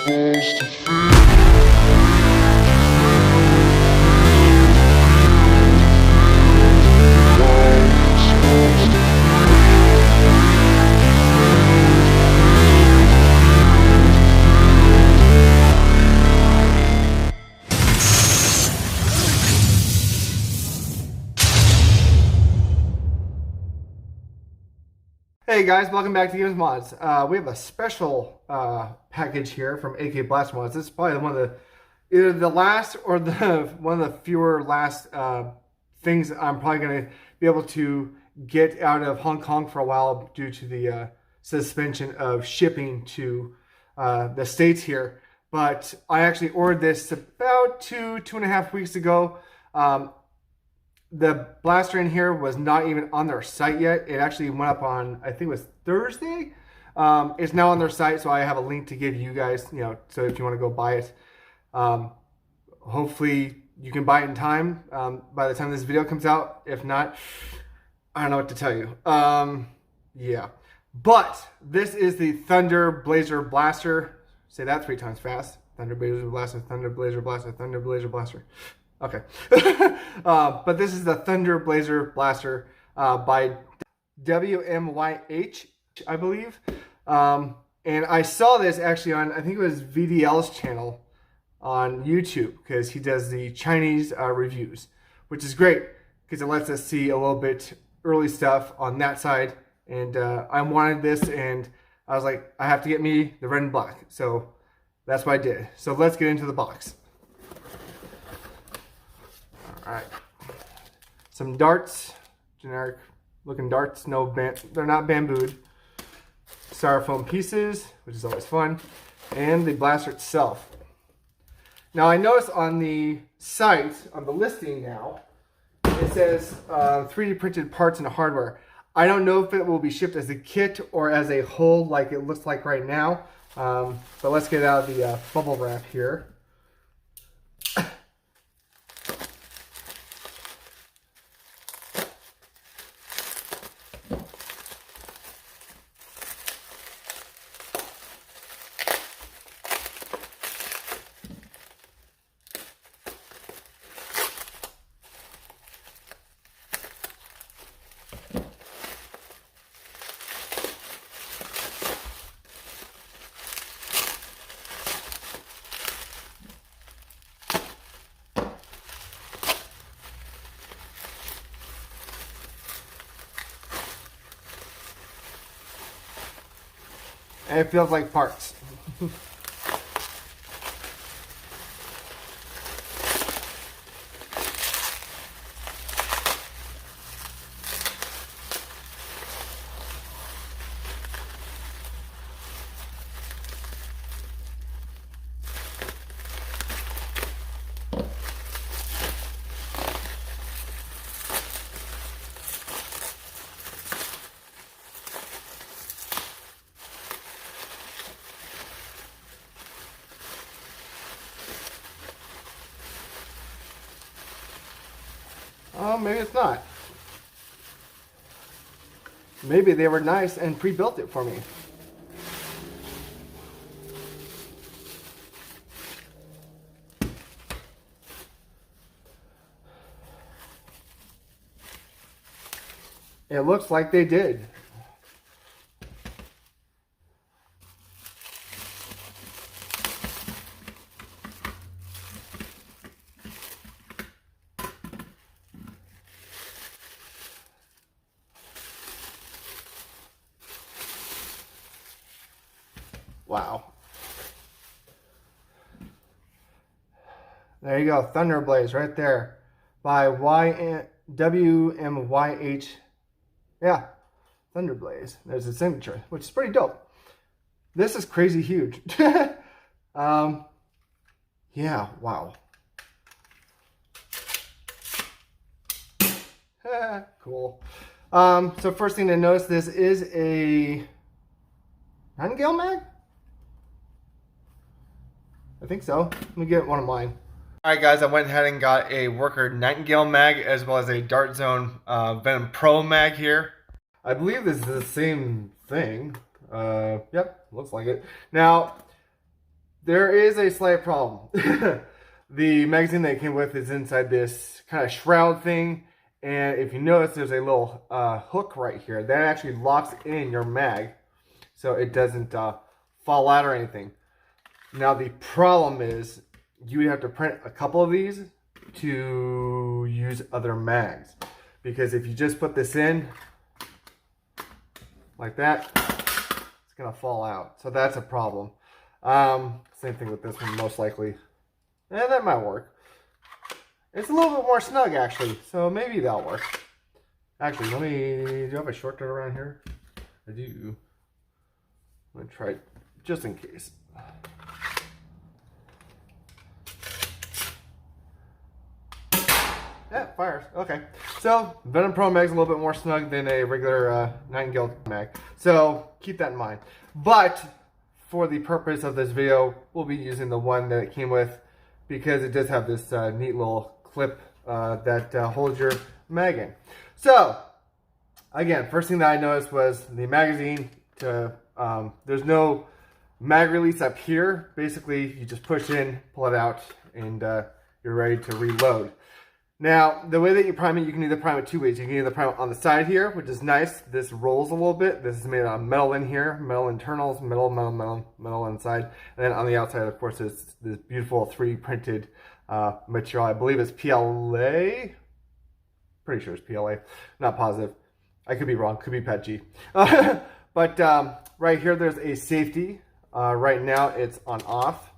Hey guys, welcome back to WMYH. We have a special package here from AKBlastermods. This is probably one of the either the last or one of the fewer last things I'm probably going to be able to get out of Hong Kong for a while due to the suspension of shipping to the States here. But I actually ordered this about two and a half weeks ago. The blaster in here was not even on their site yet. It actually went up on, I think it was Thursday. It's now on their site, so I have a link to give you guys, so if you want to go buy it. Hopefully you can buy it in time by the time this video comes out. If not, I don't know what to tell you. Yeah. But this is the Thunder Blazer Blaster. Say that 3 times fast. Thunder Blazer Blaster, Thunder Blazer Blaster, Thunder Blazer Blaster. Okay. But this is the Thunder Blazer Blaster by WMYH, I believe. And I saw this actually on, I think it was VDL's channel on YouTube, because he does the Chinese reviews, which is great because it lets us see a little bit early stuff on that side. And I wanted this, and I was like, I have to get me the red and black. So that's what I did. So let's get into the box. Alright, some darts, generic looking darts, they're not bambooed. Styrofoam pieces, which is always fun, and the blaster itself. Now I noticed on the site, on the listing now, it says 3D printed parts and hardware. I don't know if it will be shipped as a kit or as a whole like it looks like right now, but let's get out of the bubble wrap here. And it feels like parts. Oh, maybe it's not. Maybe they were nice and pre-built it for me. It looks like they did. Wow. There you go, Thunder Blaze right there by WMYH. Yeah, Thunder Blaze. There's a signature, which is pretty dope. This is crazy huge. Yeah, wow. Cool. So first thing to notice, this is a Nightingale mag? I think so. Let me get one of mine. Alright guys, I went ahead and got a worker Nightingale mag as well as a Dart Zone Venom Pro mag here. I believe this is the same thing. Yep, looks like it. Now, There is a slight problem. The magazine that it came with is inside this kind of shroud thing. And if you notice, there's a little hook right here that actually locks in your mag so it doesn't fall out or anything. Now, the problem is you would have to print a couple of these to use other mags. Because if you just put this in like that, it's going to fall out. So that's a problem. Same thing with this one, most likely. Yeah, that might work. It's a little bit more snug, actually, so maybe that'll work. Actually, do you have a short dart around here? I do. I'm going to try it just in case. Yeah, fires. Okay. So, Venom Pro mag's a little bit more snug than a regular Nightingale mag. So, keep that in mind. But, for the purpose of this video, we'll be using the one that it came with because it does have this neat little clip that holds your mag in. So, again, first thing that I noticed was the magazine. There's no mag release up here. Basically, you just push in, pull it out, and you're ready to reload. Now, the way that you prime it, you can either prime it two ways. You can either prime it on the side here, which is nice. This rolls a little bit. This is made out of metal in here, metal internals, metal inside. And then on the outside, of course, is this beautiful 3D printed material. I believe it's PLA. Pretty sure it's PLA. Not positive. I could be wrong. Could be PETG. But right here, there's a safety. Right now, it's on off.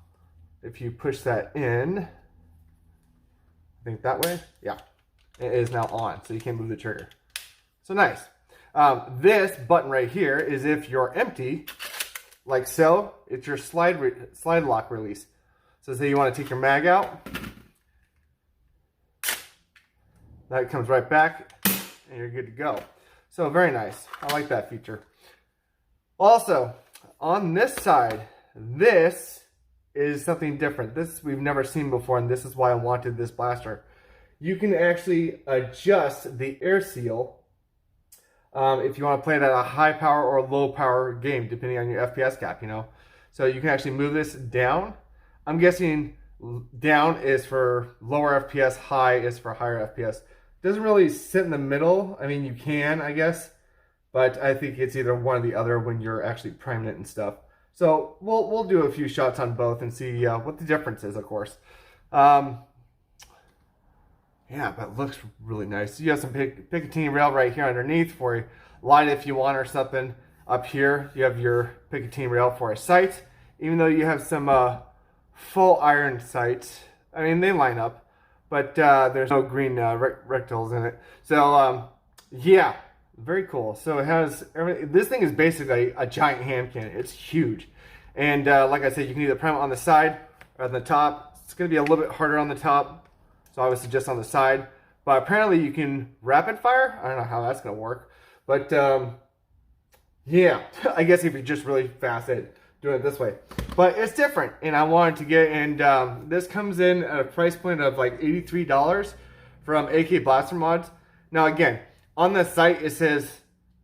If you push that in, I think that way, yeah, it is now on, so you can't move the trigger. So nice. This button right here is if you're empty, like so. It's your slide lock release. So say you want to take your mag out, that comes right back, and you're good to go. So very nice. I like that feature. Also, on this side, this is something different. This we've never seen before, and this is why I wanted this blaster. You can actually adjust the air seal if you want to play it at a high power or low power game, depending on your FPS cap, you know. So you can actually move this down. I'm guessing down is for lower FPS, high is for higher FPS. Doesn't really sit in the middle. I mean, you can, I guess, but I think it's either one or the other when you're actually priming it and stuff. So we'll do a few shots on both and see what the difference is, of course. Yeah, but it looks really nice. You have some Picatinny rail right here underneath for a light if you want or something. Up here, you have your Picatinny rail for a sight. Even though you have some full iron sights. I mean, they line up, but there's no green rectangles in it. So, yeah, very cool. So it has everything. This thing is basically a giant hand cannon. It's huge. And like I said, you can either prime it on the side or on the top. It's going to be a little bit harder on the top. So I would suggest on the side. But apparently you can rapid fire. I don't know how that's going to work. But yeah, I guess if you're just really fast at doing it this way. But it's different. And I wanted to get, and this comes in at a price point of like $83 from AKBlastermods. Now again, on the site it says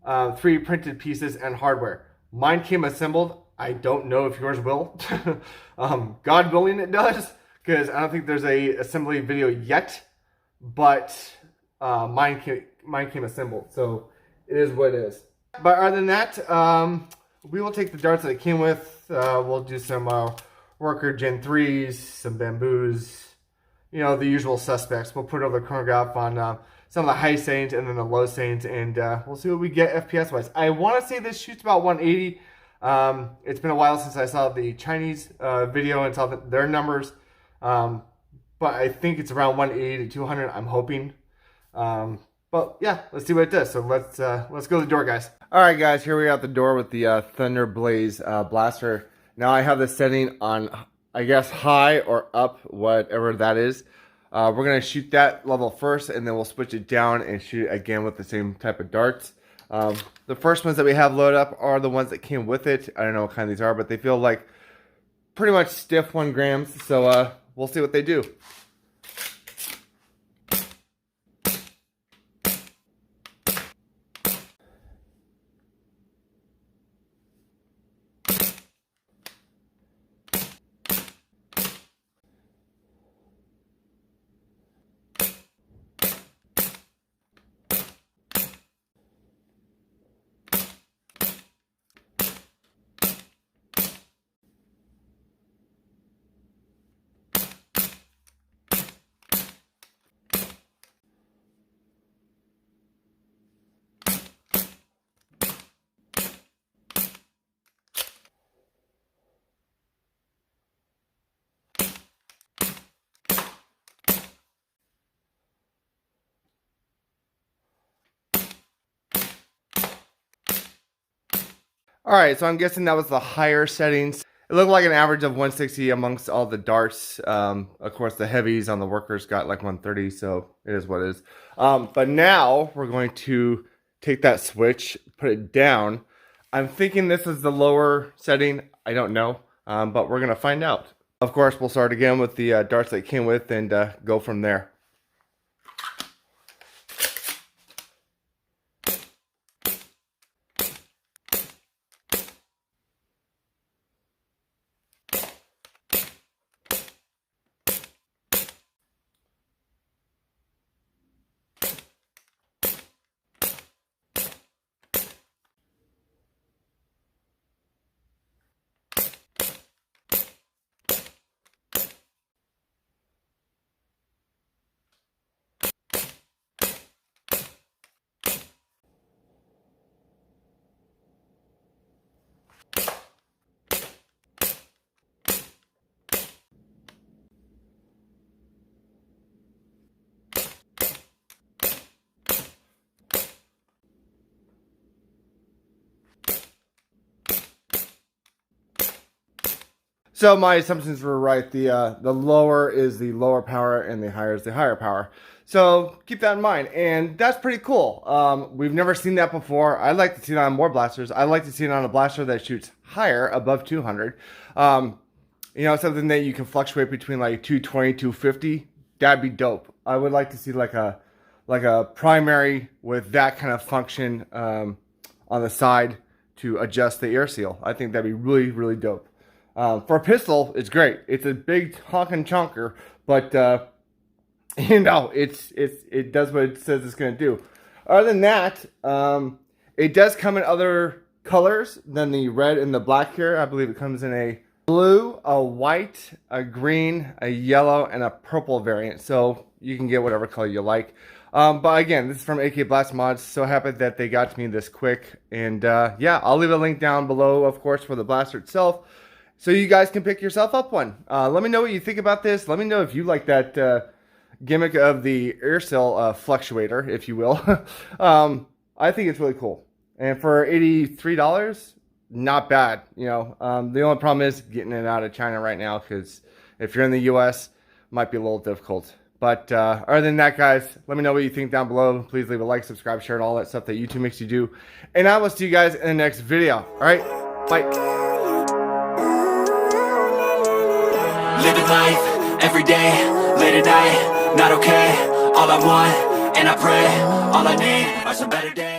3D printed pieces and hardware. Mine came assembled. I don't know if yours will. God willing it does, because I don't think there's a assembly video yet. But mine came assembled, so it is what it is. But other than that, we will take the darts that it came with. We'll do some worker Gen 3s, some bamboos, you know, the usual suspects. We'll put over the chronograph on some of the high settings and then the low settings, and we'll see what we get FPS wise. I want to say this shoots about 180. It's been a while since I saw the Chinese video and saw their numbers, but I think it's around 180 to 200. I'm hoping. But yeah, let's see what it does. So let's go to the door, guys. All right, guys, here we are at the door with the Thunder Blaze blaster. Now I have this setting on, I guess, high or up, whatever that is. We're gonna shoot that level first, and then we'll switch it down and shoot it again with the same type of darts. The first ones that we have loaded up are the ones that came with it. I don't know what kind these are, but they feel like pretty much stiff 1 gram. So we'll see what they do. All right, so I'm guessing that was the higher settings. It looked like an average of 160 amongst all the darts. Of course, the heavies on the workers got like 130, so it is what it is. But now we're going to take that switch, put it down. I'm thinking this is the lower setting. I don't know, but we're going to find out. Of course, we'll start again with the darts that it came with and go from there. So my assumptions were right. The lower is the lower power and the higher is the higher power. So keep that in mind. And that's pretty cool. We've never seen that before. I'd like to see it on more blasters. I'd like to see it on a blaster that shoots higher, above 200. You know, something that you can fluctuate between like 220, 250. That'd be dope. I would like to see like a primary with that kind of function on the side to adjust the air seal. I think that'd be really, really dope. For a pistol, it's great. It's a big honking chonker, but you know, it does what it says it's going to do. Other than that, it does come in other colors than the red and the black here. I believe it comes in a blue, a white, a green, a yellow, and a purple variant. So you can get whatever color you like. But again, this is from AKBlastermods. So happy that they got to me this quick. And yeah, I'll leave a link down below, of course, for the blaster itself, so you guys can pick yourself up one. Let me know what you think about this. Let me know if you like that gimmick of the air seal fluctuator, if you will. I think it's really cool. And for $83, not bad. You know, the only problem is getting it out of China right now, because if you're in the US, it might be a little difficult. But other than that, guys, let me know what you think down below. Please leave a like, subscribe, share, and all that stuff that YouTube makes you do. And I will see you guys in the next video. All right, bye. Living life, every day, late at night, not okay. All I want, and I pray, all I need are some better days.